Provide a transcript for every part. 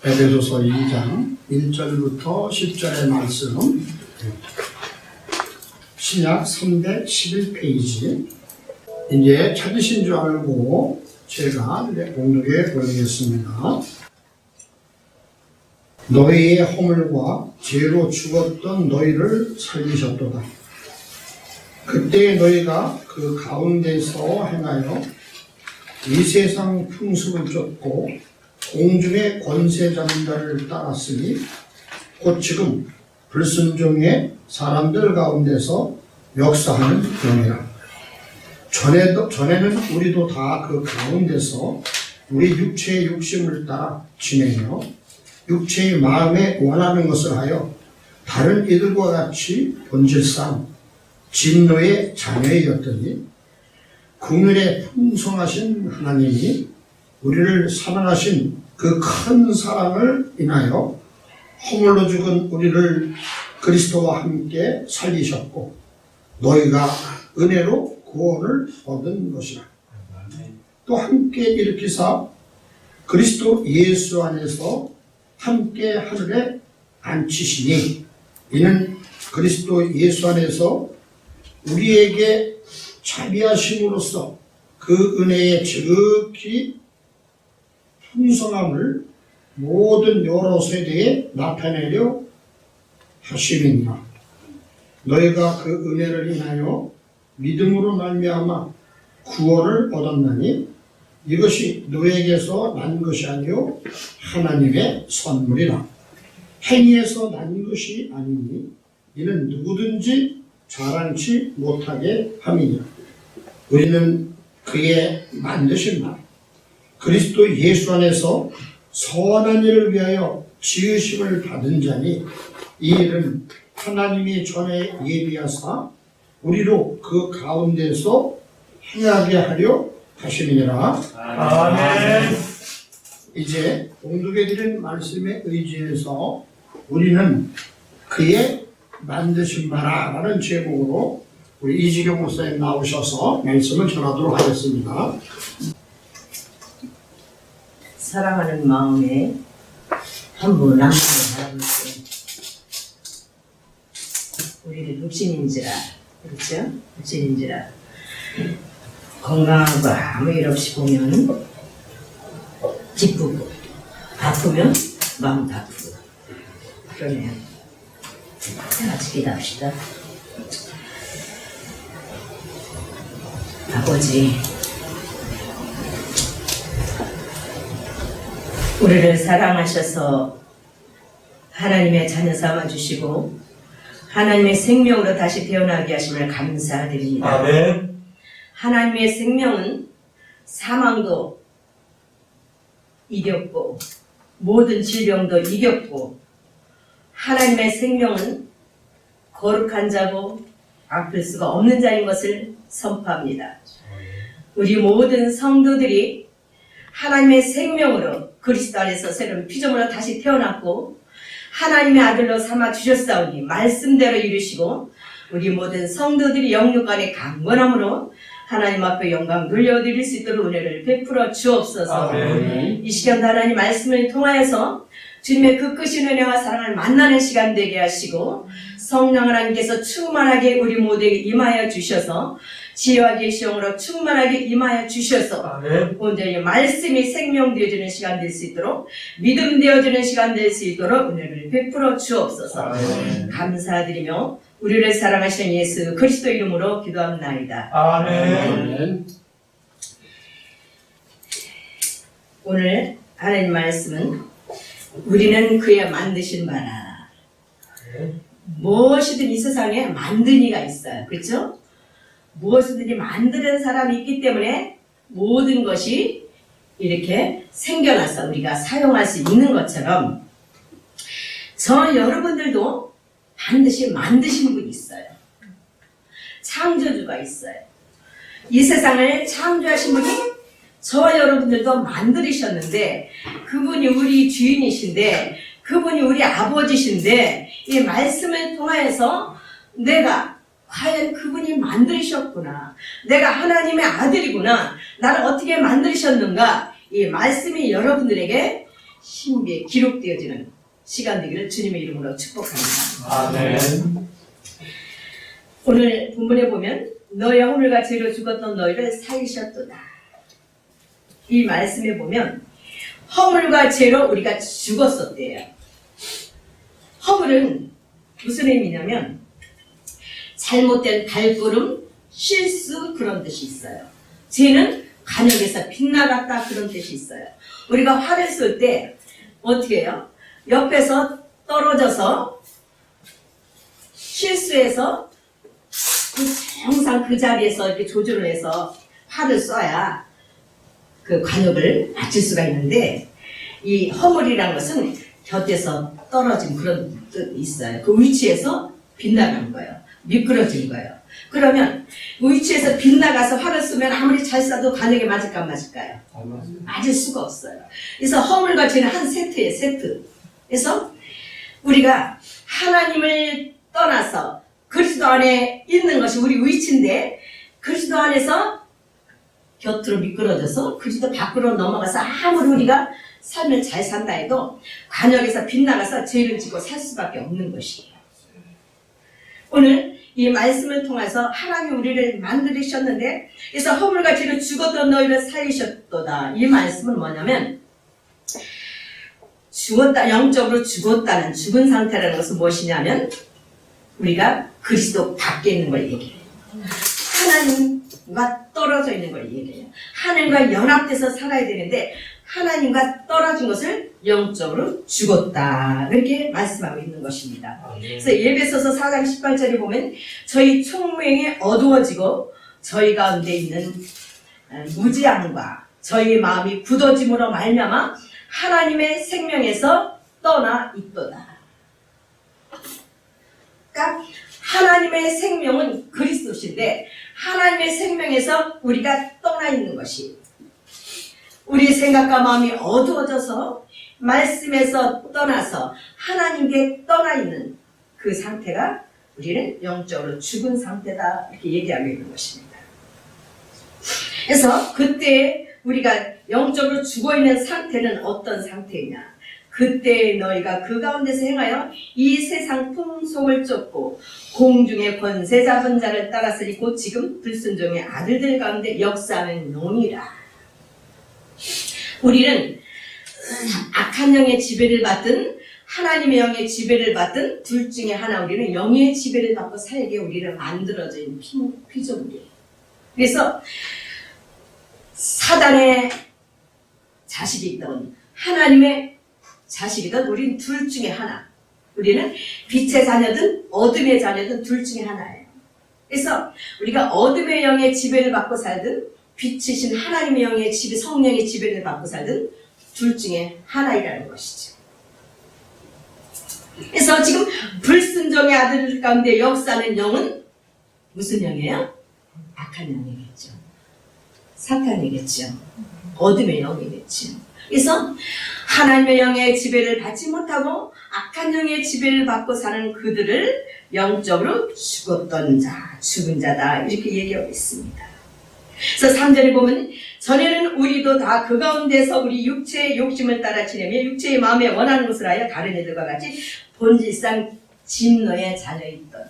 에베소서 2장 1절부터 10절의 말씀, 신약 311페이지. 이제 찾으신 줄 알고 제가 공독해 보내겠습니다. 너희의 허물과 죄로 죽었던 너희를 살리셨도다. 그때 너희가 그 가운데서 행하여 이 세상 풍습을 쫓고 공중의 권세자들을 따랐으니 곧 지금 불순종의 사람들 가운데서 역사하는 경우라. 전에는 우리도 다 그 가운데서 우리 육체의 욕심을 따라 지내며 육체의 마음에 원하는 것을 하여 다른 이들과 같이 본질상 진노의 자녀이었더니 긍휼에 풍성하신 하나님이 우리를 사랑하신 그 큰 사랑을 인하여 허물로 죽은 우리를 그리스도와 함께 살리셨고 너희가 은혜로 구원을 얻은 것이라. 또 함께 일으키사 그리스도 예수 안에서 함께 하늘에 앉히시니 이는 그리스도 예수 안에서 우리에게 자비하심으로써 그 은혜의 지극히 풍성함을 모든 여러 세대에 나타내려 하심이니라. 너희가 그 은혜를 인하여 믿음으로 말미암아 구원을 얻었나니 이것이 너에게서 난 것이 아니요 하나님의 선물이라. 행위에서 난 것이 아니니 이는 누구든지 자랑치 못하게 함이니라. 우리는 그의 만드신 바 그리스도 예수 안에서 선한 일을 위하여 지으심을 받은 자니 이 일은 하나님이 전에 예비하사 우리로 그 가운데서 행하게 하려 하심이니라. 아멘. 이제 봉독해 드린 말씀에 의지해서 우리는 그의 만드신 바라 라는 제목으로 우리 이지경 목사님 나오셔서 말씀을 전하도록 하겠습니다. 사랑하는 마음에 한 분 한 분을 바라볼때 우리는 육신인지라, 그렇죠? 육신인지라 건강하고 아무 일 없이 보면 기쁘고 아프면 마음도 아프고 그러네요. 같이 기도합시다. 아버지, 우리를 사랑하셔서 하나님의 자녀 삼아주시고 하나님의 생명으로 다시 태어나게 하심을 감사드립니다. 아멘. 하나님의 생명은 사망도 이겼고 모든 질병도 이겼고 하나님의 생명은 거룩한 자고 아플 수가 없는 자인 것을 선포합니다. 우리 모든 성도들이 하나님의 생명으로 그리스도 안에서 새로운 피조물로 다시 태어났고 하나님의 아들로 삼아 주셨사오니 말씀대로 이루시고 우리 모든 성도들이 영육 간의 강건함으로 하나님 앞에 영광 돌려드릴 수 있도록 은혜를 베풀어 주옵소서. 아멘. 이 시간도 하나님 말씀을 통하여서 주님의 그 크신 은혜와 사랑을 만나는 시간 되게 하시고 성령 하나님께서 충만하게 우리 모두에게 임하여 주셔서 지혜와 계시형으로 충만하게 임하여 주셔서 아멘. 오늘 말씀이 생명 되어지는 시간 될 수 있도록 믿음 되어지는 시간 될 수 있도록 은혜를 베풀어 주옵소서. 아멘. 감사드리며 우리를 사랑하시는 예수 그리스도 이름으로 기도합나이다. 아멘. 오늘 하나님 말씀은 우리는 그의 만드신 바라. 무엇이든 이 세상에 만든 이가 있어요. 그렇죠? 무엇이든지 만드는 사람이 있기 때문에 모든 것이 이렇게 생겨나서 우리가 사용할 수 있는 것처럼 저 여러분들도 반드시 만드신 분이 있어요. 창조주가 있어요. 이 세상을 창조하신 분이 저와 여러분들도 만들으셨는데 그분이 우리 주인이신데 그분이 우리 아버지신데 이 말씀을 통하여서 내가 과연 그분이 만드셨구나. 내가 하나님의 아들이구나. 나를 어떻게 만드셨는가. 이 말씀이 여러분들에게 신비에 기록되어지는 시간 되기를 주님의 이름으로 축복합니다. 아멘. 오늘 본문에 보면 너의 허물과 죄로 죽었던 너희를 살리셨도다. 이 말씀에 보면 허물과 죄로 우리가 죽었었대요. 허물은 무슨 의미냐면 잘못된 발걸음, 실수 그런 뜻이 있어요. 죄는 간역에서 빗나갔다 그런 뜻이 있어요. 우리가 화를 쏠 때 어떻게 해요? 옆에서 떨어져서 실수해서 항상 그 자리에서 이렇게 조절을 해서 화를 쏴야 그 관역을 맞출 수가 있는데, 이 허물이라는 것은 곁에서 떨어진 그런 뜻이 있어요. 그 위치에서 빗나간 거예요. 미끄러진 거예요. 그러면 그 위치에서 빗나가서 화를 쏘면 아무리 잘 쏴도 관역에 맞을까 안 맞을까요? 맞을 수가 없어요. 그래서 허물과 죄는 한 세트예요. 세트. 그래서 우리가 하나님을 떠나서 그리스도 안에 있는 것이 우리 위치인데, 그리스도 안에서 곁으로 미끄러져서 그리스도 밖으로 넘어가서 아무리 우리가 삶을 잘 산다 해도 관역에서 빗나가서 죄를 지고 살 수밖에 없는 것이에요. 오늘 이 말씀을 통해서 하나님 우리를 만드셨는데, 그래서 허물과 죄로 죽었던 너희를 살리셨도다. 이 말씀은 뭐냐면, 죽었다, 영적으로 죽었다는, 죽은 상태라는 것은 무엇이냐면 우리가 그리스도 밖에 있는 걸 얘기해요. 하나님과 떨어져 있는 걸 얘기해요. 하나님과 연합돼서 살아야 되는데 하나님과 떨어진 것을 영적으로 죽었다, 이렇게 말씀하고 있는 것입니다. 그래서 에베소서 4장 18절에 보면 저희 총명이 어두워지고 저희 가운데 있는 무지함과 저희 마음이 굳어짐으로 말미암아 하나님의 생명에서 떠나 있도다. 그러니까 하나님의 생명은 그리스도신데 하나님의 생명에서 우리가 떠나 있는 것이, 우리의 생각과 마음이 어두워져서 말씀에서 떠나서 하나님께 떠나 있는 그 상태가 우리는 영적으로 죽은 상태다, 이렇게 얘기하고 있는 것입니다. 그래서 그때 우리가 영적으로 죽어있는 상태는 어떤 상태이냐? 그때 너희가 그 가운데서 행하여 이 세상 풍속을 쫓고 공중의 권세 잡은 자를 따랐으니 곧 지금 불순종의 아들들 가운데 역사하는 놈이라. 우리는 악한 영의 지배를 받든 하나님의 영의 지배를 받든 둘 중에 하나, 우리는 영의 지배를 받고 살게 우리를 만들어진 피조물이에요. 그래서 사단의 자식이 있던 하나님의 자식이든 우리는 둘 중에 하나. 우리는 빛의 자녀든 어둠의 자녀든 둘 중에 하나예요. 그래서 우리가 어둠의 영의 지배를 받고 살든 빛이신 하나님의 영의 지배, 성령의 지배를 받고 살든 둘 중에 하나이라는 것이죠. 그래서 지금 불순종의 아들 가운데 역사하는 영은 무슨 영이에요? 악한 영이겠죠. 사탄이겠죠. 어둠의 영이겠죠. 그래서 하나님의 영의 지배를 받지 못하고 악한 영의 지배를 받고 사는 그들을 영적으로 죽었던 자, 죽은 자다, 이렇게 얘기하고 있습니다. 그래서 3절에 보면 전에는 우리도 다 그 가운데서 우리 육체의 욕심을 따라 지내며 육체의 마음에 원하는 것을 하여 다른 애들과 같이 본질상 진노의 자녀였던,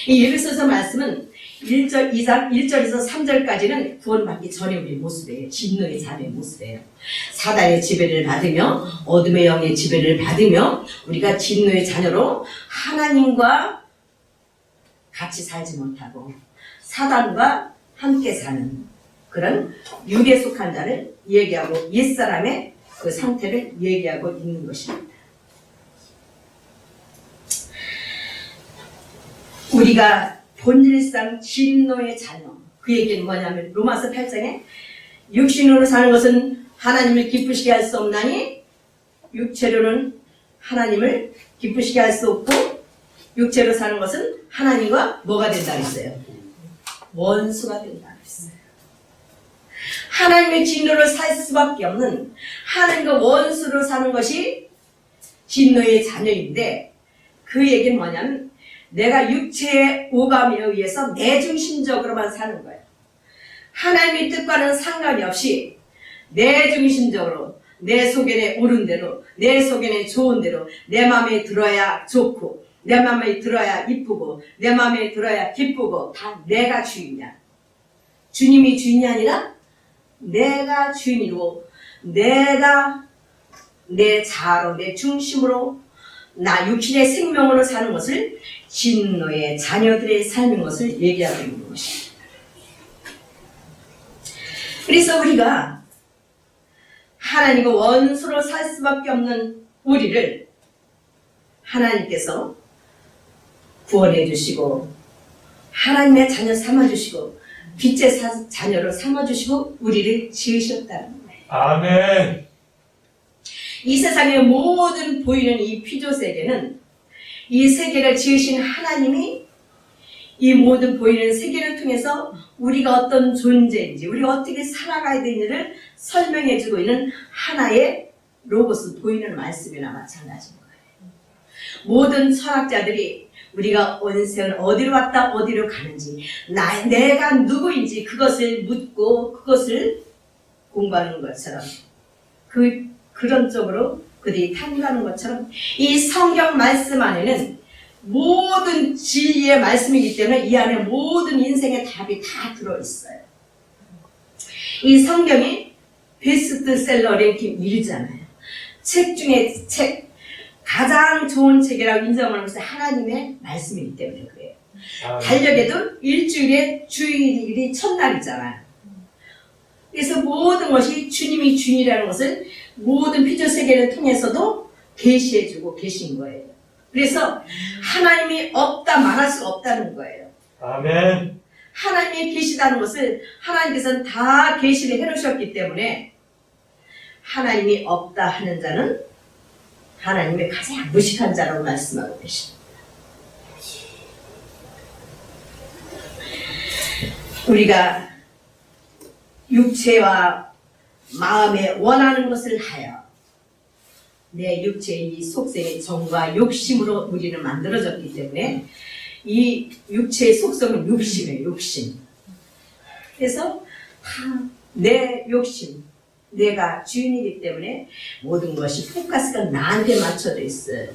이 에베소서 말씀은 1절에서 3절까지는 구원받기 전에 우리 모습이에요. 진노의 자녀의 모습이에요. 사단의 지배를 받으며 어둠의 영의 지배를 받으며 우리가 진노의 자녀로 하나님과 같이 살지 못하고 사단과 함께 사는 그런 육에 속한 자를 얘기하고 옛사람의 그 상태를 얘기하고 있는 것입니다. 우리가 본질상 진노의 자녀, 그 얘기는 뭐냐면 로마서 8장에 육신으로 사는 것은 하나님을 기쁘시게 할 수 없나니 육체로는 하나님을 기쁘시게 할 수 없고 육체로 사는 것은 하나님과 뭐가 된다 그랬어요? 원수가 된다 그랬어요. 하나님의 진노를 살 수밖에 없는 하나님과 원수로 사는 것이 진노의 자녀인데, 그 얘기는 뭐냐면 내가 육체의 오감에 의해서 내중심적으로만 사는 거예요. 하나님의 뜻과는 상관이 없이 내중심적으로 내 속에내 옳은 대로, 내 속에내 좋은 대로, 내 마음에 들어야 좋고, 내 마음에 들어야 이쁘고, 내 마음에 들어야 기쁘고, 다 내가 주인이야. 주님이 주인이 아니라 내가 주인이고, 내가 내 자아로, 내 중심으로, 나 육신의 생명으로 사는 것을 진노의 자녀들의 삶인 것을 얘기하고 있는 것입니다. 그래서 우리가 하나님과 원수로 살 수밖에 없는 우리를 하나님께서 구원해 주시고 하나님의 자녀 삼아주시고 빛의 자녀로 삼아주시고 우리를 지으셨다는 거예요. 아멘. 이 세상의 모든 보이는 이 피조세계는 이 세계를 지으신 하나님이 이 모든 보이는 세계를 통해서 우리가 어떤 존재인지 우리가 어떻게 살아가야 되는지를 설명해주고 있는 하나의 로고스 보이는 말씀이나 마찬가지인 거예요. 모든 철학자들이 우리가 온 세상을 어디로 왔다 어디로 가는지 내가 누구인지 그것을 묻고 그것을 공부하는 것처럼 그런 쪽으로 그들이 탐구하는 것처럼 이 성경 말씀 안에는 모든 진리의 말씀이기 때문에 이 안에 모든 인생의 답이 다 들어있어요. 이 성경이 베스트셀러 랭킹 1위잖아요. 책 중에 가장 좋은 책이라고 인정하는 것은 하나님의 말씀이기 때문에 그래요. 달력에도 일주일에 주일이 첫날이잖아요. 그래서 모든 것이 주님이 주인이라는 것을 모든 피조세계를 통해서도 계시해주고 계신 거예요. 그래서 하나님이 없다 말할 수 없다는 거예요. 아멘. 하나님이 계시다는 것을 하나님께서는 다 계시를 해놓으셨기 때문에 하나님이 없다 하는 자는 하나님의 가장 무식한 자라고 말씀하고 계십니다. 우리가 육체와 마음에 원하는 것을 하여 내 육체의 이 속성의 정과 욕심으로 우리는 만들어졌기 때문에 이 육체의 속성은 욕심이에요. 욕심. 그래서 다 내 욕심, 내가 주인이기 때문에 모든 것이 포커스가 나한테 맞춰져 있어요.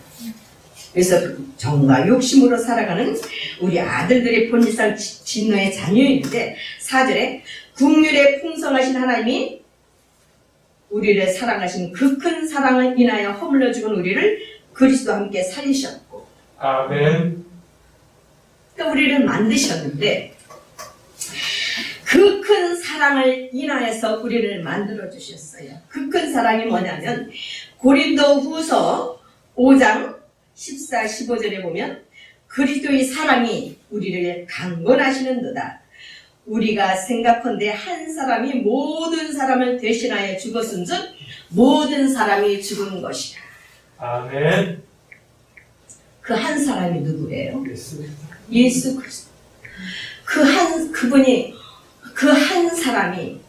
그래서 정과 욕심으로 살아가는 우리 아들들의 본질상 진노의 자녀인데 4절에 국률에 풍성하신 하나님이 우리를 사랑하신 그 큰 사랑을 인하여 허물러 죽은 우리를 그리스도와 함께 살리셨고 아멘. 그러니까 우리를 만드셨는데 그 큰 사랑을 인하여서 우리를 만들어 주셨어요. 그 큰 사랑이 뭐냐면 고린도 후서 5장 14, 15절에 보면 그리스도의 사랑이 우리를 강권하시는도다. 우리가 생각컨대 한 사람이 모든 사람을 대신하여 죽었은즉 모든 사람이 죽은 것이라. 아멘. 그 한 사람이 누구예요? 예수입니다. 예수 그리스도. 그분이 그 한 사람이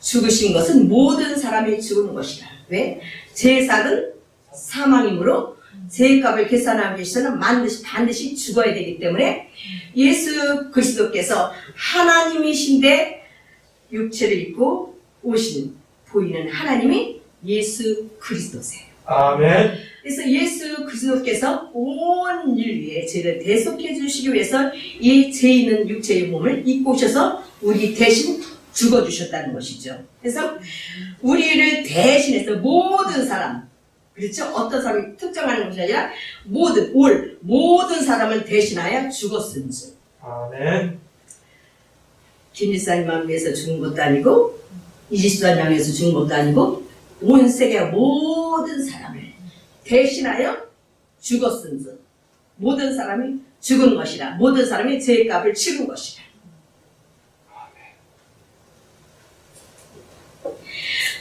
죽으신 것은 모든 사람이 죽은 것이라. 왜? 제사는 사망이므로 죄값을 계산하기 위해서는 반드시 죽어야 되기 때문에 예수 그리스도께서 하나님이신데 육체를 입고 오신 보이는 하나님이 예수 그리스도세요. 아멘. 그래서 예수 그리스도께서 온 인류의 죄를 대속해 주시기 위해서 이 죄 있는 육체의 몸을 입고 오셔서 우리 대신 죽어주셨다는 것이죠. 그래서 우리를 대신해서 모든 사람, 그렇죠? 어떤 사람이 특정하는 것이 아니라 모든 사람을 대신하여 죽었은즉. 아멘. 김일사님만 위해서 죽은 것도 아니고 이지수단장 위해서 죽은 것도 아니고 온 세계 모든 사람을 대신하여 죽었은즉 모든 사람이 죽은 것이라. 모든 사람이 죄값을 치른 것이라.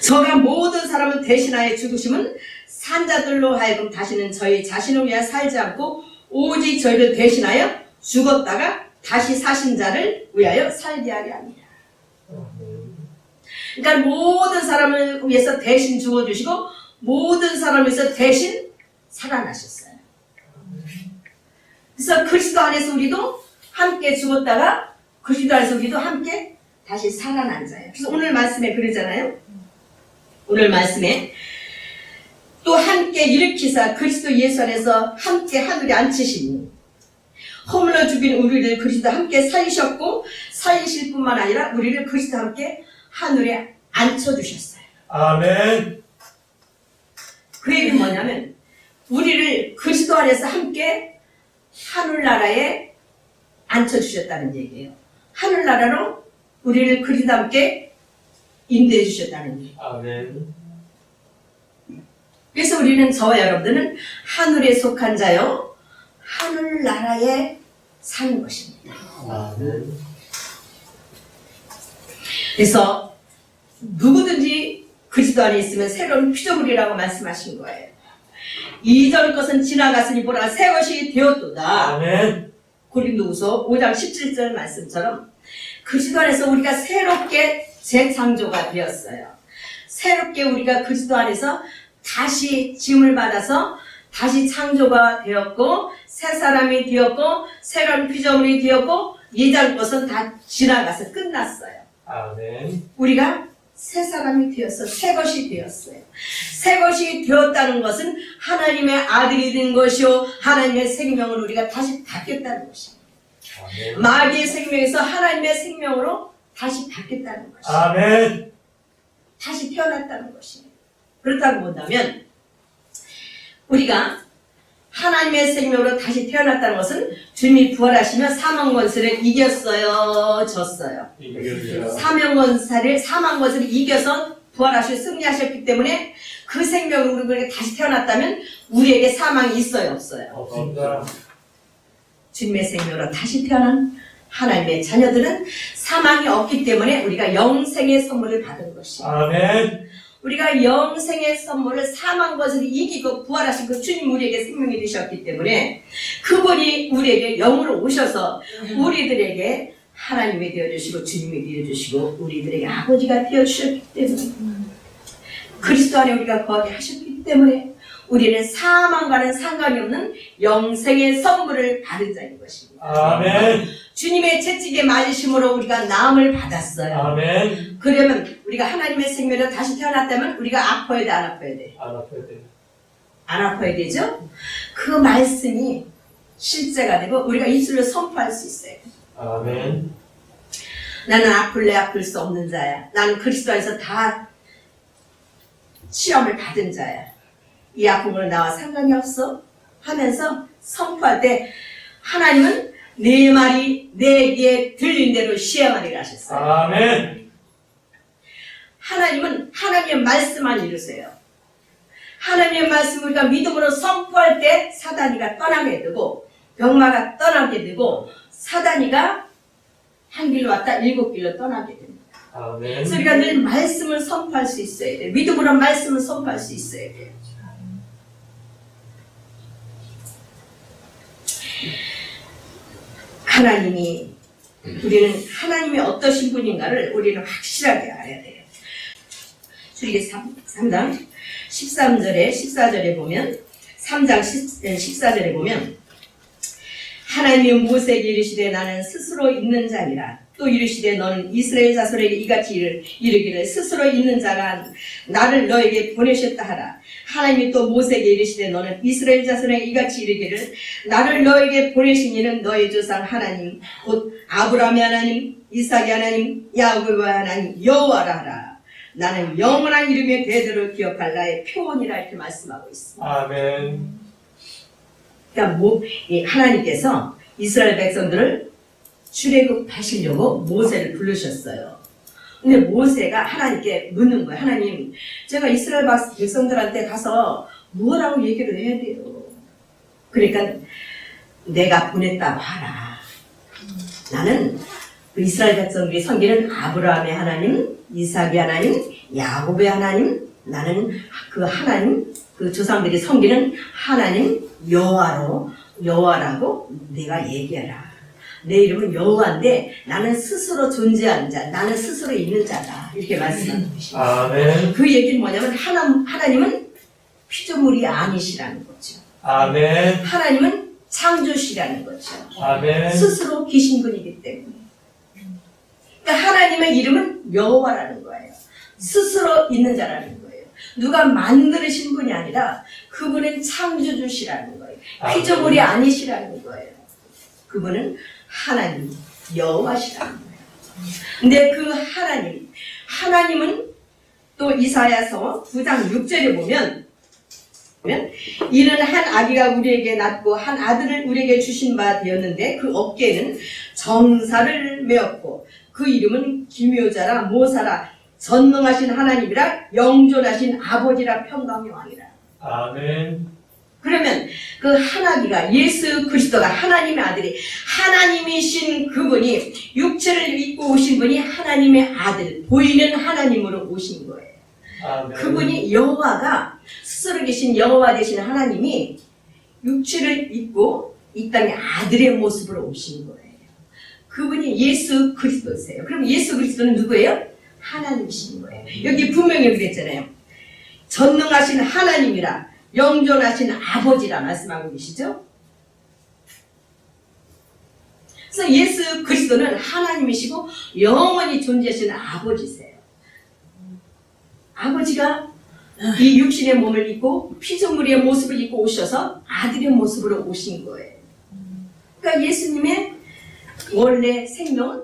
저가 모든 사람을 대신하여 죽으심은 산자들로 하여금 다시는 저희 자신을 위하여 살지 않고 오직 저희를 대신하여 죽었다가 다시 사신 자를 위하여 살게 하려 합니다. 그러니까 모든 사람을 위해서 대신 죽어주시고 모든 사람을 위해서 대신 살아나셨어요. 그래서 그리스도 안에서 우리도 함께 죽었다가 그리스도 안에서 우리도 함께 다시 살아난 자예요. 그래서 오늘 말씀에 그러잖아요. 오늘 말씀에 또 함께 일으키사 그리스도 예수 안에서 함께 하늘에 앉히시니 허물러 죽인 우리를 그리스도 함께 살리셨고 살리실 뿐만 아니라 우리를 그리스도 함께 하늘에 앉혀주셨어요. 아멘. 그 얘기는 뭐냐면 우리를 그리스도 안에서 함께 하늘나라에 앉혀주셨다는 얘기예요. 하늘나라로 우리를 그리스도 함께 인도해 주셨다는 얘기예요. 아멘. 그래서 우리는 저와 여러분들은 하늘에 속한 자요 하늘나라에 사는 것입니다. 아멘. 그래서 누구든지 그리스도 안에 있으면 새로운 피조물이라고 말씀하신 거예요. 이전 것은 지나갔으니 보라 새 것이 되었도다. 아멘. 고린도후서 5장 17절 말씀처럼 그리스도 안에서 우리가 새롭게 재창조가 되었어요. 새롭게 우리가 그리스도 안에서 다시 지음을 받아서 다시 창조가 되었고 새 사람이 되었고 새로운 피조물이 되었고 예전 것은 다 지나가서 끝났어요. 아멘. 우리가 새 사람이 되어서 새 것이 되었어요. 새 것이 되었다는 것은 하나님의 아들이 된 것이요 하나님의 생명을 우리가 다시 받겠다는 것입니다. 아멘. 마귀의 생명에서 하나님의 생명으로 다시 받겠다는 것입니다. 아멘. 다시 태어났다는 것입니다. 그렇다고 본다면 우리가 하나님의 생명으로 다시 태어났다는 것은 주님이 부활하시며 사망 권세를 이겼어요, 졌어요. 이겨주세요. 사망 권세를 이겨서 부활하시고 승리하셨기 때문에 그 생명으로 우리가 다시 태어났다면 우리에게 사망이 있어요, 없어요? 없습니다. 주님의 생명으로 다시 태어난 하나님의 자녀들은 사망이 없기 때문에 우리가 영생의 선물을 받은 것입니다. 아멘. 우리가 영생의 선물을 사망 것을 이기고 부활하신 그 주님 우리에게 생명이 되셨기 때문에 그분이 우리에게 영으로 오셔서 우리들에게 하나님이 되어주시고 주님이 되어주시고 우리들에게 아버지가 되어주셨기 때문에 그리스도 안에 우리가 거하게 하셨기 때문에 우리는 사망과는 상관이 없는 영생의 선물을 받은 자인 것입니다. 아멘. 주님의 채찍에 맞으심으로 우리가 나음을 받았어요. 아멘. 그러면 우리가 하나님의 생명으로 다시 태어났다면 우리가 아파야 돼, 안 아파야 돼? 안 아파야 돼. 안 아파야 되죠? 그 말씀이 실제가 되고 우리가 입술로 선포할 수 있어요. 아멘. 나는 아플래 아플 수 없는 자야. 나는 그리스도 안에서 다 시험을 받은 자야. 이 아픔으로 나와 상관이 없어 하면서 선포할 때 하나님은 내 말이 내 귀에 들린 대로 시행하리라 하셨어요. 아멘. 하나님은 하나님의 말씀만 이루세요. 하나님의 말씀을 우리가 믿음으로 선포할 때 사단이가 떠나게 되고 병마가 떠나게 되고 사단이가 한 길로 왔다 7길로 떠나게 됩니다. 아멘. 그래서 우리가 늘 말씀을 선포할 수 있어야 돼요. 믿음으로 말씀을 선포할 수 있어야 돼요. 하나님이 우리는 하나님이 어떠신 분인가를 우리는 확실하게 알아야 돼요. 출애굽기 3장 13절에 14절에 보면 3장 14절에 보면 하나님이 모세에게 이르시되 나는 스스로 있는 자니라. 또 이르시되 너는 이스라엘 자손에게 이같이 이르기를 스스로 있는 자가 나를 너에게 보내셨다 하라. 하나님이 또 모세에게 이르시되 너는 이스라엘 자손에게 이같이 이르기를 나를 너에게 보내신 이는 너의 조상 하나님 곧 아브라함의 하나님 이삭의 하나님 야곱의 하나님 여호와라 하라. 나는 영원한 이름의 대대로 기억할 나의 표본이라 이렇게 말씀하고 있습니다. 아멘. 그러니까 하나님께서 이스라엘 백성들을 출애굽하시려고 모세를 부르셨어요. 근데 모세가 하나님께 묻는 거예요. 하나님, 제가 이스라엘 백성들한테 가서 뭐라고 얘기를 해야 돼요? 그러니까 내가 보냈다고 하라. 나는 그 이스라엘 백성들이 섬기는 아브라함의 하나님, 이삭의 하나님, 야곱의 하나님, 나는 그 하나님, 그 조상들이 섬기는 하나님 여호와라고 내가 얘기해라. 내 이름은 여호와인데 나는 스스로 존재하는 자, 나는 스스로 있는 자다. 이렇게 말씀하는 것입니다. 아멘. 그 얘기는 뭐냐면 하나님은 피조물이 아니시라는 거죠. 아멘. 하나님은 창조시라는 거죠. 아멘. 스스로 계신 분이기 때문에. 그러니까 하나님의 이름은 여호와라는 거예요. 스스로 있는 자라는 거예요. 누가 만드신 분이 아니라 그분은 창조주시라는 거예요. 아멘. 피조물이 아니시라는 거예요. 그분은 하나님, 여호와시라는 거예요. 근데 그 하나님은 또 이사야서 9장 6절에 보면 이는 한 아기가 우리에게 낳고 한 아들을 우리에게 주신 바 되었는데 그 어깨에는 정사를 메었고 그 이름은 기묘자라 모사라 전능하신 하나님이라 영존하신 아버지라 평강의 왕이라. 아멘. 그러면 그 한 아기가 예수 그리스도가 하나님의 아들이 하나님이신 그분이 육체를 입고 오신 분이 하나님의 아들 보이는 하나님으로 오신 거예요. 아멘. 그분이 여호와가 스스로 계신 여호와 되신 하나님이 육체를 입고 이 땅에 아들의 모습으로 오신 거예요. 그분이 예수 그리스도세요. 그럼 예수 그리스도는 누구예요? 하나님이신 거예요. 여기 분명히 그랬잖아요. 전능하신 하나님이라 영존하신 아버지라 말씀하고 계시죠? 그래서 예수 그리스도는 하나님이시고 영원히 존재하시는 아버지세요. 아버지가 이 육신의 몸을 입고 피조물의 모습을 입고 오셔서 아들의 모습으로 오신 거예요. 그러니까 예수님의 원래 생명은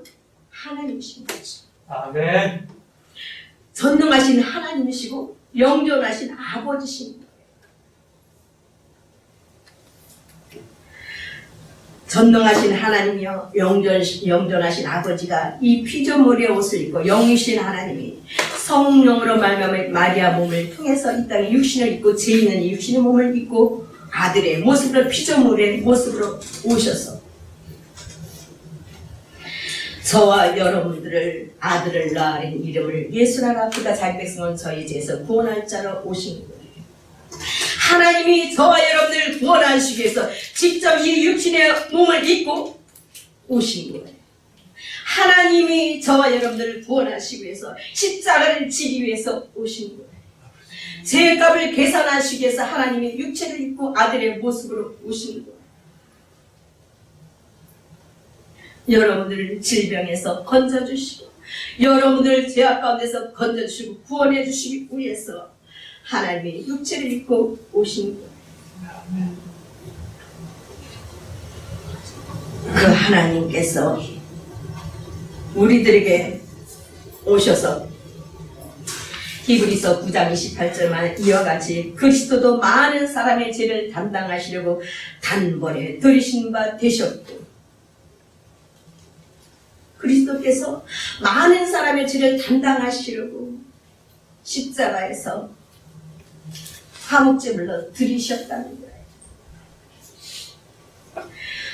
하나님이신 거죠. 아멘. 전능하신 하나님이시고 영존하신 아버지신 거예요. 전능하신 하나님이요 영존하신 아버지가 이 피조물의 옷을 입고 영이신 하나님이 성령으로 말미암아 마리아 몸을 통해서 이 땅에 육신을 입고 죄 있는 이 육신의 몸을 입고 아들의 모습으로 피조물의 모습으로 오셔서 저와 여러분들을 아들을 낳으린 이름을 예수라라 그가 자기 백성을 저희 죄에서 구원할 자로 오신 거예요. 하나님이 저와 여러분들을 구원하시기 위해서 직접 이 육신의 몸을 입고 오신 거예요. 하나님이 저와 여러분들을 구원하시기 위해서 십자가를 지기 위해서 오신 거예요. 죄값을 계산하시기 위해서 하나님이 육체를 입고 아들의 모습으로 오신 거예요. 여러분들을 질병에서 건져주시고 여러분들을 죄악 가운데서 건져주시고 구원해주시기 위해서 하나님이 육체를 입고 오신 거예요. 그 하나님께서 우리들에게 오셔서 히브리서 9장 28절만 이와 같이 그리스도도 많은 사람의 죄를 담당하시려고 단번에 들이신 바 되셨고 그리스도께서 많은 사람의 죄를 담당하시려고 십자가에서 화목제물로 들이셨다는 거예요.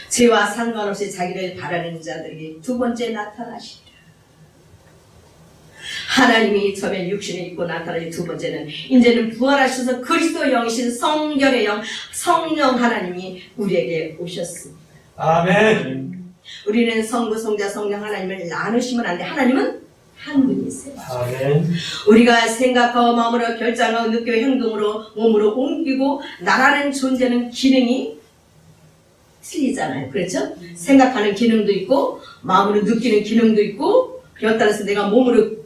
죄와 상관없이 자기를 바라는 자들에게 두 번째 나타나시리라. 하나님이 처음에 육신을 입고 나타나신 두 번째는 이제는 부활하셔서 그리스도 영이신 성결의 영 성령 하나님이 우리에게 오셨습니다. 아멘. 우리는 성부, 성자, 성령 하나님을 나누시면 안 돼. 하나님은 한 분이세요. 아멘. 우리가 생각하고 마음으로 결정하고 느끼고 행동으로 몸으로 옮기고 나라는 존재는 기능이 틀리잖아요. 그렇죠? 생각하는 기능도 있고 마음으로 느끼는 기능도 있고 그렇다 따라서 내가 몸으로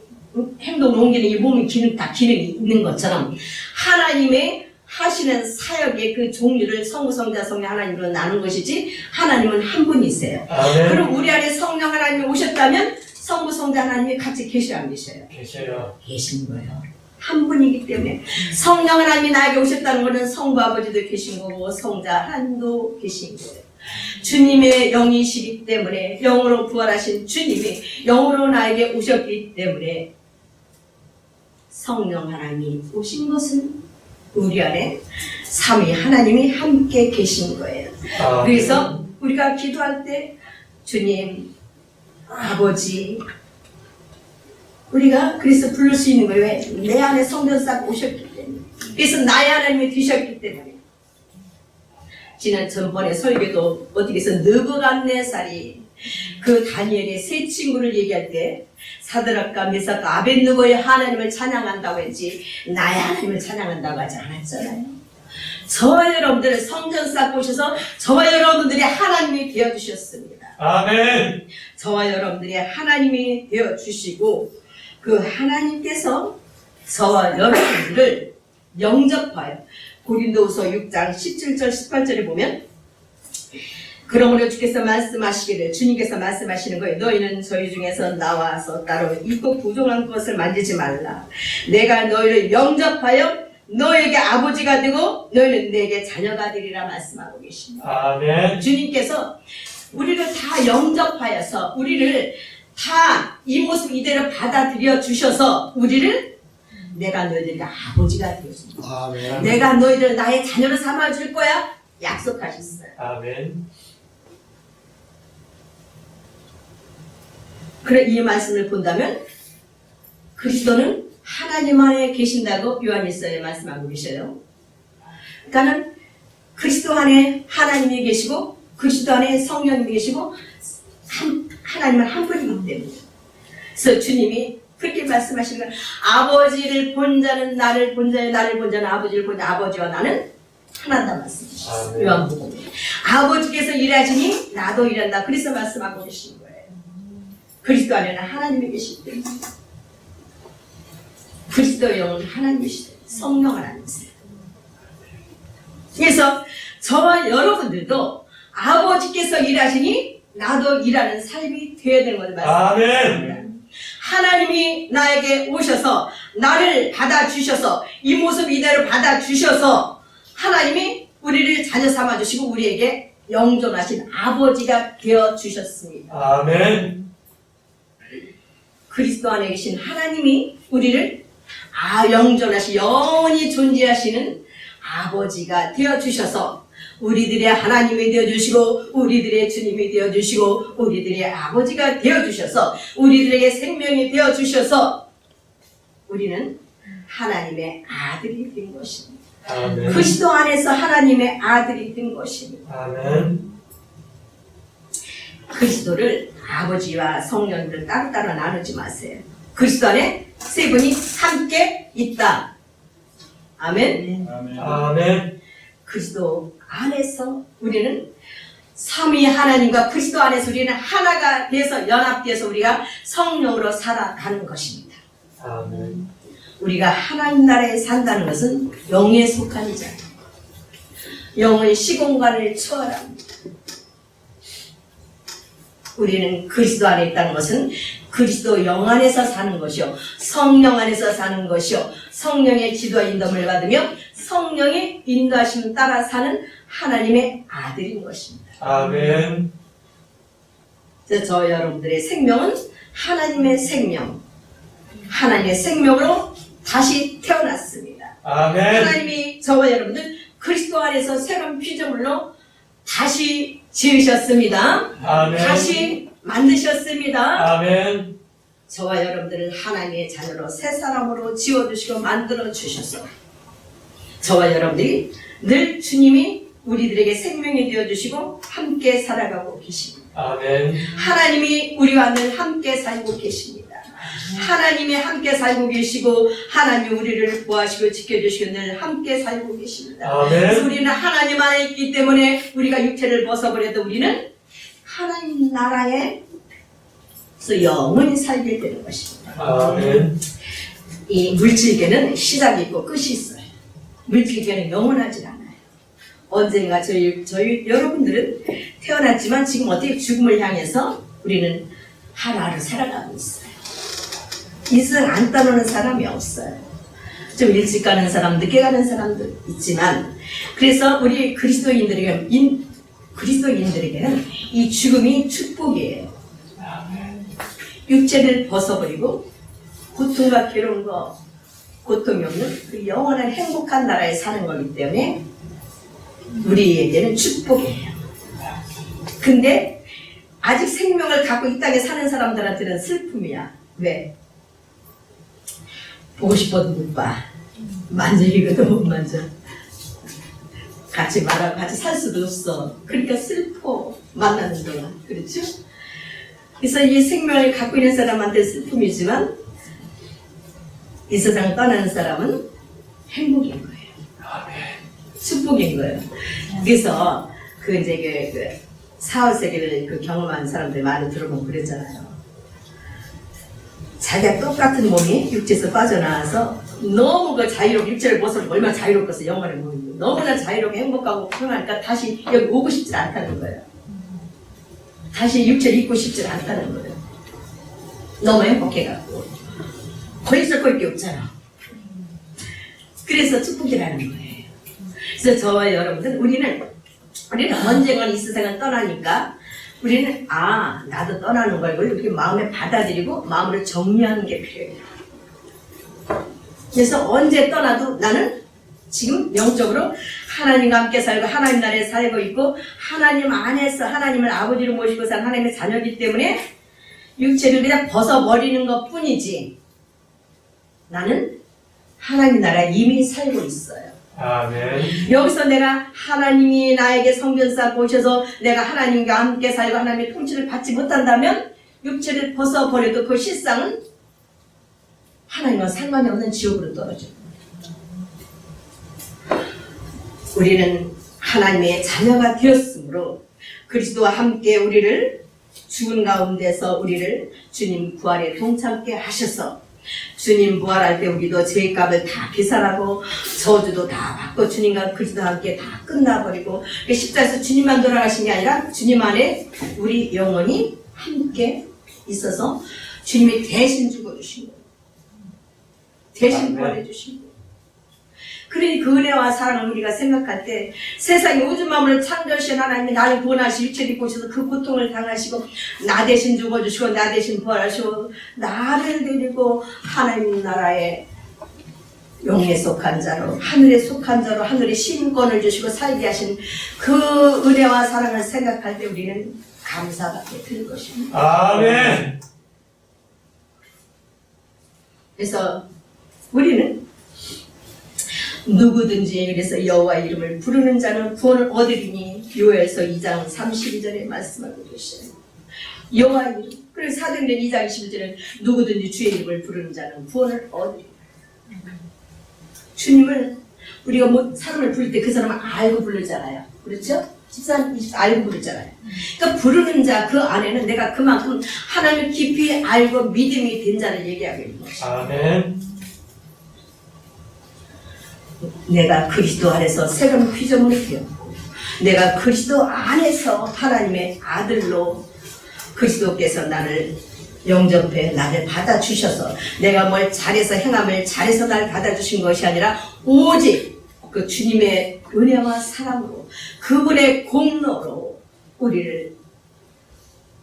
행동을 옮기는 이 몸의 기능 다 기능이 있는 것처럼 하나님의 하시는 사역의 그 종류를 성부, 성자, 성령 하나님으로 나눈 것이지 하나님은 한 분이세요. 아멘. 그럼 우리 안에 성령 하나님이 오셨다면 성부, 성자 하나님이 같이 계시요 안 계셔요? 계셔요. 계신 거예요. 한 분이기 때문에 성령 하나님이 나에게 오셨다는 것은 성부 아버지도 계신 거고 성자 하나님도 계신 거예요. 주님의 영이시기 때문에 영으로 부활하신 주님이 영으로 나에게 오셨기 때문에 성령 하나님이 오신 것은 우리 안에 삼위 하나님이 함께 계신 거예요. 아멘. 그래서 우리가 기도할 때 주님, 아버지 우리가 그래서 부를 수 있는 거예요. 왜? 내 안에 성전 싹 오셨기 때문에. 그래서 나의 하나님이 되셨기 때문에. 지난 전번에 설교도 어떻게 해서 느부갓네살이 그 다니엘의 세 친구를 얘기할 때 사드락과 메삭과 아벳느고의 하나님을 찬양한다고 했지 나의 하나님을 찬양한다고 하지 않았잖아요. 저와 여러분들을 성전 쌓고 오셔서 저와 여러분들이 하나님이 되어주셨습니다. 아멘. 저와 여러분들이 하나님이 되어주시고 그 하나님께서 저와 여러분들을 영접하여. 고린도후서 6장 17절 18절에 보면 그러므로 주께서 말씀하시기를 주님께서 말씀하시는 거예요. 너희는 저희 중에서 나와서 따로 있고 부정한 것을 만지지 말라. 내가 너희를 영접하여 너에게 아버지가 되고 너희는 내게 자녀가 되리라 말씀하고 계십니다. 아멘. 주님께서 우리를 다 영접하여서 우리를 다 이 모습 이대로 받아들여 주셔서 우리를 내가 너희들에게 아버지가 되었습니다. 아멘. 내가 너희를 나의 자녀로 삼아줄 거야 약속하셨어요. 아멘. 그래 이 말씀을 본다면 그리스도는 하나님 안에 계신다고 요한일서에 말씀하고 계셔요. 그러니까는 그리스도 안에 하나님이 계시고 그리스도 안에 성령님이 계시고 하나님은 한 분이기 때문에 그래서 주님이 그렇게 말씀하시는 거예요. 아버지를 본 자는 나를 본 자요 나를 본 자는 아버지를 본 자 아버지와 나는 하나다 말씀하셨어요. 요한복음에 아버지께서 일하시니 나도 일한다. 그래서 말씀하고 계시는 거예요. 그리스도 안에는 하나님이 계시기 때문에 그리스도의 영은 하나님이시죠. 성령 하나님이세요. 그래서 저와 여러분들도 아버지께서 일하시니 나도 일하는 삶이 되어야 되는 것을 말씀합니다. 하나님이 나에게 오셔서 나를 받아주셔서 이 모습 이대로 받아주셔서 하나님이 우리를 자녀 삼아주시고 우리에게 영존하신 아버지가 되어주셨습니다. 아멘. 그리스도 안에 계신 하나님이 우리를 영존하시 영원히 존재하시는 아버지가 되어주셔서 우리들의 하나님이 되어주시고 우리들의 주님이 되어주시고 우리들의 아버지가 되어주셔서 우리들에게 생명이 되어주셔서 우리는 하나님의 아들이 된 것입니다. 아멘. 그리스도 안에서 하나님의 아들이 된 것입니다. 아멘. 그리스도를 아버지와 성령을 따로따로 나누지 마세요. 그리스도 안에 세 분이 함께 있다. 아멘. 아멘. 그리스도 안에서 우리는 삼위 하나님과 그리스도 안에서 우리는 하나가 돼서 연합돼서 우리가 성령으로 살아가는 것입니다. 아멘. 우리가 하나님 나라에 산다는 것은 영에 속한 자, 영의 시공간을 초월합니다. 우리는 그리스도 안에 있다는 것은 그리스도 영 안에서 사는 것이요 성령 안에서 사는 것이요 성령의 지도와 인도를 받으며 성령의 인도하심을 따라 사는 하나님의 아들인 것입니다. 아멘. 그래서 저 여러분들의 생명은 하나님의 생명, 하나님의 생명으로 다시 태어났습니다. 아멘. 하나님이 저와 여러분들 그리스도 안에서 새로운 피조물로 다시 지으셨습니다. 아멘. 다시 만드셨습니다. 아멘. 저와 여러분들을 하나님의 자녀로 새 사람으로 지어주시고 만들어주셔서 저와 여러분들이 늘 주님이 우리들에게 생명이 되어주시고 함께 살아가고 계십니다. 아멘. 하나님이 우리와 늘 함께 살고 계십니다. 하나님이 함께 살고 계시고 하나님이 우리를 보호하시고 지켜주시고 늘 함께 살고 계십니다. 그래서 아멘. 우리는 하나님 안에 있기 때문에 우리가 육체를 벗어버려도 우리는 하나님 나라에 영원히 살게 되는 것입니다. 아멘. 이 물질계는 시작이 있고 끝이 있어요. 물질계는 영원하지 않아요. 언젠가 저희 여러분들은 태어났지만 지금 어떻게 죽음을 향해서 우리는 하루하루 살아가고 있어요. 이 세상 안 떠나는 사람이 없어요. 좀 일찍 가는 사람, 늦게 가는 사람도 있지만 그래서 우리 그리스도인들에게는 이 죽음이 축복이에요. 육체를 벗어버리고 고통과 괴로운 거, 고통이 없는 그 영원한 행복한 나라에 사는 거기 때문에 우리에게는 축복이에요. 근데 아직 생명을 갖고 이 땅에 사는 사람들한테는 슬픔이야. 왜? 보고 싶어도 못 봐. 만지기도 못 만져. 같이 말하고 같이 살 수도 없어. 그러니까 슬퍼. 만나는 동안. 그렇죠? 그래서 이 생명을 갖고 있는 사람한테 슬픔이지만 이 세상을 떠나는 사람은 행복인 거예요. 축복인 거예요. 그래서 그 사후세계를 경험한 사람들 말을 들어보면 그랬잖아요. 자기가 똑같은 몸이 육체에서 빠져나와서 너무 그 자유롭게 육체를 벗어놓고 얼마나 자유롭겠어. 영혼의 몸이 너무나 자유롭게 행복하고 평안하니까 다시 여기 오고 싶지 않다는 거예요. 다시 육체를 입고 싶지 않다는 거예요. 너무 행복해갖고 더 있을 게 없잖아. 그래서 축복이라는 거예요. 그래서 저와 여러분들 우리는 언젠가 이 세상을 떠나니까 우리는 나도 떠나는 걸 이렇게 마음에 받아들이고 마음으로 정리하는 게 필요해요. 그래서 언제 떠나도 나는 지금 영적으로 하나님과 함께 살고 하나님 나라에 살고 있고 하나님 안에서 하나님을 아버지로 모시고 산 하나님의 자녀이기 때문에 육체를 그냥 벗어버리는 것 뿐이지 나는 하나님 나라에 이미 살고 있어요. 아멘. 여기서 내가 하나님이 나에게 성전 쌓고 오셔서 내가 하나님과 함께 살고 하나님의 통치를 받지 못한다면 육체를 벗어버려도 그 실상은 하나님과 상관이 없는 지옥으로 떨어져요. 우리는 하나님의 자녀가 되었으므로 그리스도와 함께 우리를 죽은 가운데서 우리를 주님 부활에 동참케 하셔서 주님 부활할 때 우리도 죄값을 다 계산하고 저주도 다 받고 주님과 그리스도와 함께 다 끝나버리고 십자가에서 주님만 돌아가신 게 아니라 주님 안에 우리 영혼이 함께 있어서 주님이 대신 죽어주신 거예요. 대신 부활해 주신 거예요. 그러니 그 은혜와 사랑을 우리가 생각할 때 세상에 우주 만물을 창조하신 하나님이 나를 구원하시 육체를 입고 오셔서 그 고통을 당하시고 나 대신 죽어주시고 나 대신 부활하시고 나를 데리고 하나님 나라에 영에 속한 자로 하늘에 속한 자로 하늘에 신권을 주시고 살게 하신 그 은혜와 사랑을 생각할 때 우리는 감사받게 될 것입니다. 아멘. 그래서 우리는 누구든지 그래서 여호와 이름을 부르는 자는 구원을 얻으리니 요엘서 2장 32절에 말씀하고 계셔요. 여호와 이름. 그래서 사도행전 2장 21절에 누구든지 주의 이름을 부르는 자는 구원을 얻으리니. 주님을 우리가 사람을 부를 때 그 사람을 알고 부르잖아요. 그렇죠? 집사님 알고 부르잖아요. 그러니까 부르는 자 그 안에는 내가 그만큼 하나님을 깊이 알고 믿음이 된 자를 얘기하고 있는 것이죠. 아멘. 내가 그리스도 안에서 새로운 피조물이 되었고 내가 그리스도 안에서 하나님의 아들로 그리스도께서 나를 영접해 나를 받아주셔서 내가 뭘 잘해서 행함을 잘해서 날 받아주신 것이 아니라 오직 그 주님의 은혜와 사랑으로 그분의 공로로 우리를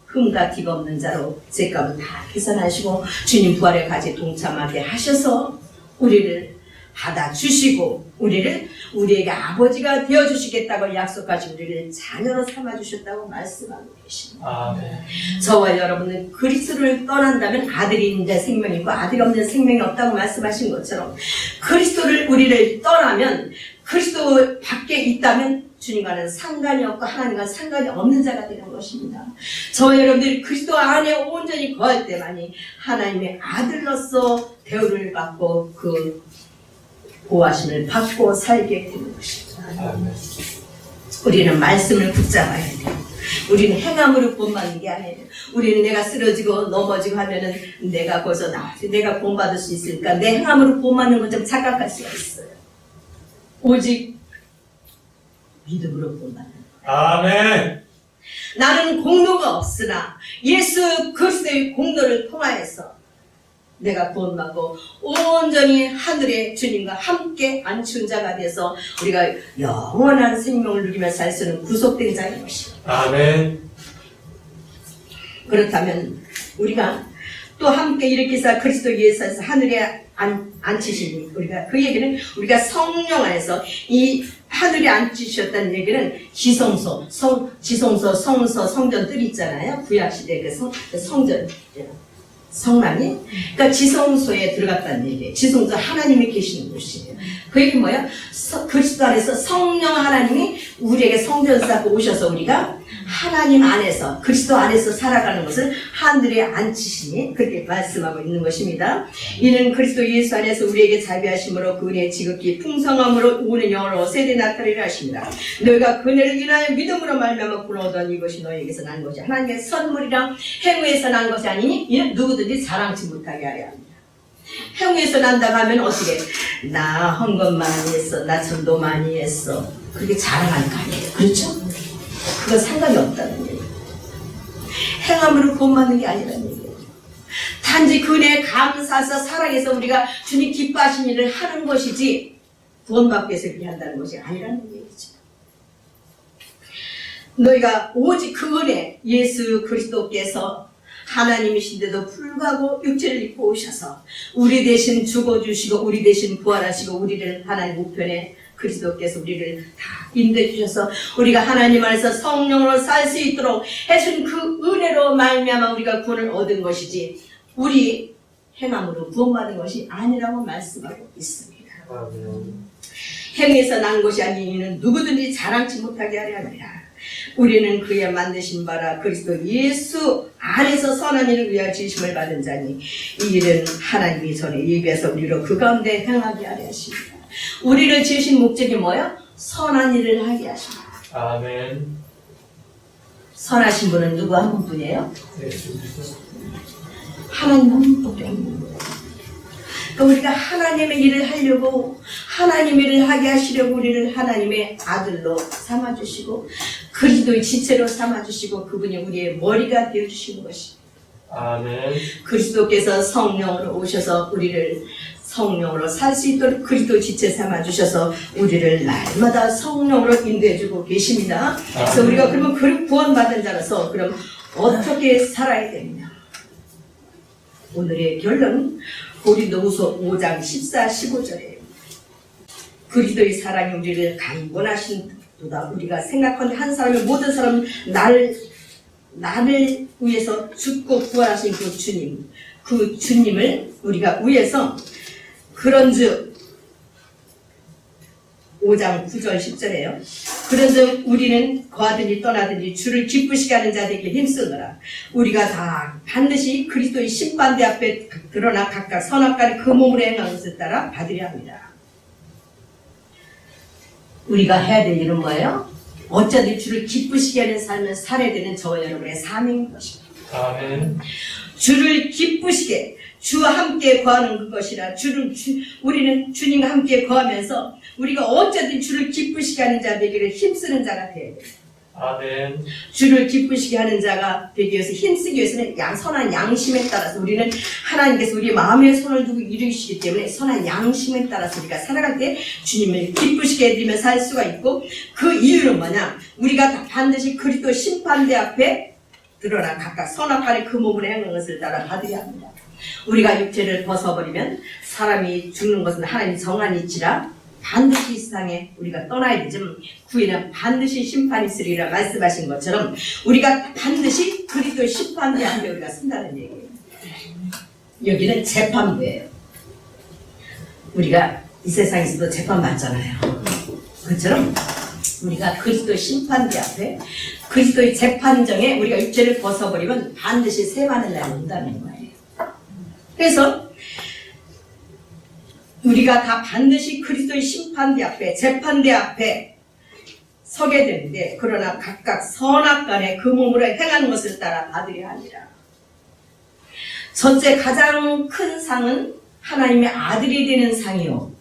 흠과 티가 없는 자로 죄값을 다 계산하시고 주님 부활에 같이 동참하게 하셔서 우리를 받아주시고 우리에게 아버지가 되어주시겠다고 약속하신 우리를 자녀로 삼아주셨다고 말씀하고 계십니다. 아멘. 저와 여러분은 그리스도를 떠난다면 아들이 있는 생명이 있고 아들이 없는 생명이 없다고 말씀하신 것처럼 그리스도를 우리를 떠나면 그리스도 밖에 있다면 주님과는 상관이 없고 하나님과 상관이 없는 자가 되는 것입니다. 저와 여러분들이 그리스도 안에 온전히 거할 때만이 하나님의 아들로서 대우를 받고 그 보호하심을 받고 살게 되는 것입니다. 아멘. 우리는 말씀을 붙잡아야 돼요. 우리는 행함으로 본받는 게 아니에요. 우리는 내가 쓰러지고 넘어지고 하면은 내가 거기서 내가 본받을 수 있으니까 내 행함으로 본받는 건 좀 착각할 수가 있어요. 오직 믿음으로 본받는 거예요. 아멘. 나는 공로가 없으나 예수 그리스도의 공로를 통하여서 내가 구원받고 온전히 하늘의 주님과 함께 앉춘 자가 돼서 우리가 영원한 생명을 누리며 살 수 있는 구속된 자인 것입니다. 아멘. 그렇다면 우리가 또 함께 일으키사 그리스도 예수에서 하늘에 앉히시니 우리가 그 얘기는 우리가 성령 안에서 이 하늘에 앉히셨다는 얘기는 지성소, 성서, 성전 뜰 있잖아요. 구약시대 그 성전 성만이 그러니까 지성소에 들어갔다는 얘기예요. 지성소 하나님이 계시는 곳이에요. 그 얘기 뭐야? 그리스도 안에서 성령 하나님이 우리에게 성전 쌓고 오셔서 우리가 하나님 안에서 그리스도 안에서 살아가는 것을 하늘에 앉히시니 그렇게 말씀하고 있는 것입니다. 이는 그리스도 예수 안에서 우리에게 자비하심으로 그 은혜의 지극히 풍성함으로 오는 영으로 세대 나타내려 하십니다. 너희가 그네를 인하여 믿음으로 말미암아 구원하던 이것이 너희에게서 난 것이 하나님의 선물이라 행위에서 난 것이 아니니 이는 누구든지 자랑치 못하게 하려 합니다. 행위에서 난다고 하면 어떻게? 나 헌금 많이 했어. 나 전도 많이 했어. 그렇게 자랑할 거 아니에요. 그렇죠? 그건 상관이 없다는 얘기예요. 행함으로 구원받는 게 아니라는 얘기예요. 단지 그 은혜에 감사해서 사랑해서 우리가 주님 기뻐하신 일을 하는 것이지 구원받기 위해서 그렇게 한다는 것이 아니라는 얘기죠. 너희가 오직 그 은혜 예수 그리스도께서 하나님이신데도 불구하고 육체를 입고 오셔서 우리 대신 죽어주시고 우리 대신 부활하시고 우리를 하나님 우편에 그리스도께서 우리를 다 인도해 주셔서 우리가 하나님 안에서 성령으로 살 수 있도록 해준 그 은혜로 말미암아 우리가 구원을 얻은 것이지 우리 행함으로 구원받은 것이 아니라고 말씀하고 있습니다. 아멘. 행위에서 난 것이 아닌 이는 누구든지 자랑치 못하게 하려 함이라. 우리는 그의 만드신 바라 그리스도 예수 안에서 선한 일을 위하여 지으심을 받은 자니 이 일은 하나님이 전에 예비해서 우리로 그 가운데 행하게 하려 하십니다. 우리를 지으신 목적이 뭐야? 선한 일을 하게 하십니다. 아멘. 선하신 분은 누구 한 분뿐이에요? 예수 그리스도. 하나님 한 분밖에 없는 거예요. 그러니까 우리가 하나님의 일을 하려고 하나님의 일을 하게 하시려고 우리를 하나님의 아들로 삼아주시고 그리스도의 지체로 삼아주시고 그분이 우리의 머리가 되어주시는 것입니다. 아멘. 그리스도께서 성령으로 오셔서 우리를 성령으로 살 수 있도록 그리스도 지체 삼아주셔서 우리를 날마다 성령으로 인도해주고 계십니다. 그래서 우리가 그러면 그 구원받은 자라서 그럼 어떻게 살아야 되느냐? 오늘의 결론은 고린도후서 5장 14, 15절이에요. 그리스도의 사랑이 우리를 강권하신도다. 우리가 생각한 한 사람의 모든 사람은 나를 위해서 죽고 부활하신 그 주님을 우리가 위해서 그런즉 5장 9절 10절에요. 그런즉 우리는 거하든지 떠나든지 주를 기쁘시게 하는 자 되길 힘쓰노라. 우리가 다 반드시 그리스도의 심판대 앞에 드러나 각각 선악간의 그 몸으로 행하는 것을 따라 받으려 합니다. 우리가 해야 될 일은 뭐예요? 어쩌든 주를 기쁘시게 하는 삶을 살아야 되는 저와 여러분의 사명인 것입니다. 아멘. 주를 기쁘시게 주와 함께 거하는 그것이라 우리는 주님과 함께 거하면서 우리가 어쩌든 주를 기쁘시게 하는 자 되기를 힘쓰는 자가 되어야 돼요. 아멘. 주를 기쁘시게 하는 자가 되기 위해서 힘쓰기 위해서는 선한 양심에 따라서 우리는 하나님께서 우리 마음에 손을 두고 이루시기 때문에 선한 양심에 따라서 우리가 살아갈 때 주님을 기쁘시게 해드리며 살 수가 있고 그 이유는 뭐냐? 우리가 반드시 그리스도 심판대 앞에 드러나 각각 선악간의 그 몸을 행하는 것을 따라 받으려 합니다. 우리가 육체를 벗어버리면 사람이 죽는 것은 하나님이 정한 이치라 반드시 이 세상에 우리가 떠나야 되지만 후에는 반드시 심판이 있으리라 말씀하신 것처럼 우리가 반드시 그리스도의 심판대 앞에 우리가 쓴다는 얘기예요. 여기는 재판부예요. 우리가 이 세상에서도 재판받잖아요. 그처럼 우리가 그리스도의 심판대 앞에 그리스도의 재판정에 우리가 육체를 벗어버리면 반드시 세만을 날 온다는 거예요. 그래서 우리가 다 반드시 그리스도의 심판대 앞에 재판대 앞에 서게 되는데 그러나 각각 선악간에 그 몸으로 행하는 것을 따라 받으려 합니다. 첫째 가장 큰 상은 하나님의 아들이 되는 상이요.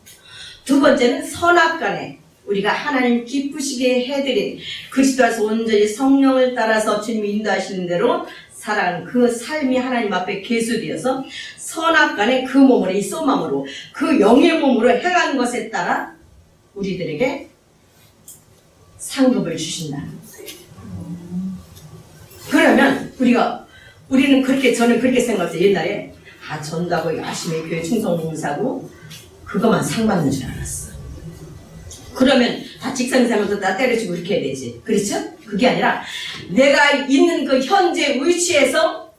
두 번째는 선악간에 우리가 하나님 기쁘시게 해드린 그리스도 안에서 온전히 성령을 따라서 주님이 인도하시는 대로 살아가는 그 삶이 하나님 앞에 계수되어서 선악간에 그 몸으로 이 쏘맘으로 그 영의 몸으로 행한 것에 따라 우리들에게 상급을 주신다는 거예요. 그러면 저는 그렇게 생각했어요. 옛날에 전도하고 열심히 교회 충성봉사하고 그것만 상 받는 줄 알았어. 그러면 다 직성상에서 다 때려주고 이렇게 해야 되지. 그렇죠? 그게 아니라 내가 있는 그 현재 위치에서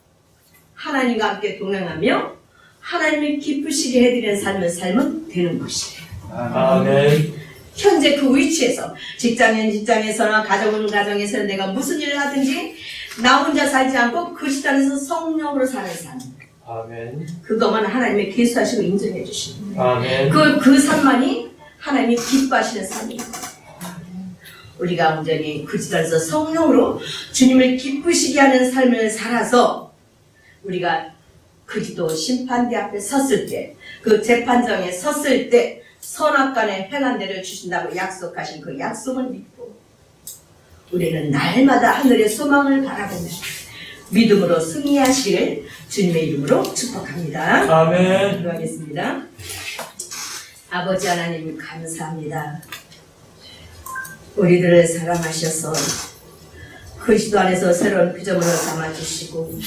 하나님과 함께 동행하며 하나님을 기쁘시게 해드리는 삶을 살면 되는 것이에요. 아멘. 현재 그 위치에서 직장에서나 가정에서나 내가 무슨 일을 하든지 나 혼자 살지 않고 그리스도 안에서 성령으로 사는 삶. 아멘. 그것만 하나님의 계수하시고 인정해 주시는 거예요. 아멘. 그 삶만이 하나님이 기뻐하시는 삶입니다. 우리가 온전히 그리스도 안에서 성령으로 주님을 기쁘시게 하는 삶을 살아서 우리가 그리스도 심판대 앞에 섰을 때, 그 재판정에 섰을 때 선악간에 행한 대를 주신다고 약속하신 그 약속을 믿고 우리는 날마다 하늘의 소망을 바라보며 믿음으로 승리하시길 주님의 이름으로 축복합니다. 아멘. 기도하겠습니다. 아버지 하나님 감사합니다. 우리들을 사랑하셔서 그리스도 안에서 새로운 피조물로 삼아주시고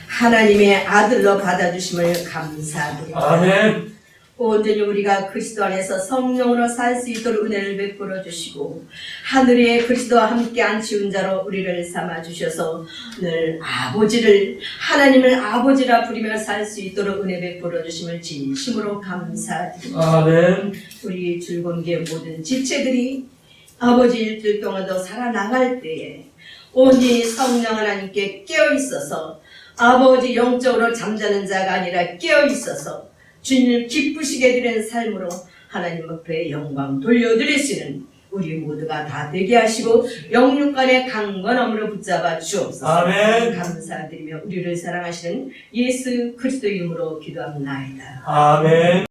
하나님의 아들로 받아주심을 감사드립니다. 아멘. 온전히 우리가 그리스도 안에서 성령으로 살 수 있도록 은혜를 베풀어 주시고 하늘의 그리스도와 함께 앉히운 자로 우리를 삼아 주셔서 늘 아버지를 하나님을 아버지라 부리며 살 수 있도록 은혜 베풀어 주심을 진심으로 감사드립니다. 아멘. 우리 줄곤기의 모든 지체들이 아버지 일주일 동안도 살아나갈 때에 온전히 성령 하나님께 깨어있어서 아버지 영적으로 잠자는 자가 아니라 깨어있어서 주님을 기쁘시게 드리는 삶으로 하나님 앞에 영광 돌려드리시는 우리 모두가 다 되게 하시고 영육간의 강건함으로 붙잡아 주옵소서. 아멘. 감사드리며 우리를 사랑하시는 예수 그리스도 이름으로 기도합나이다. 아멘.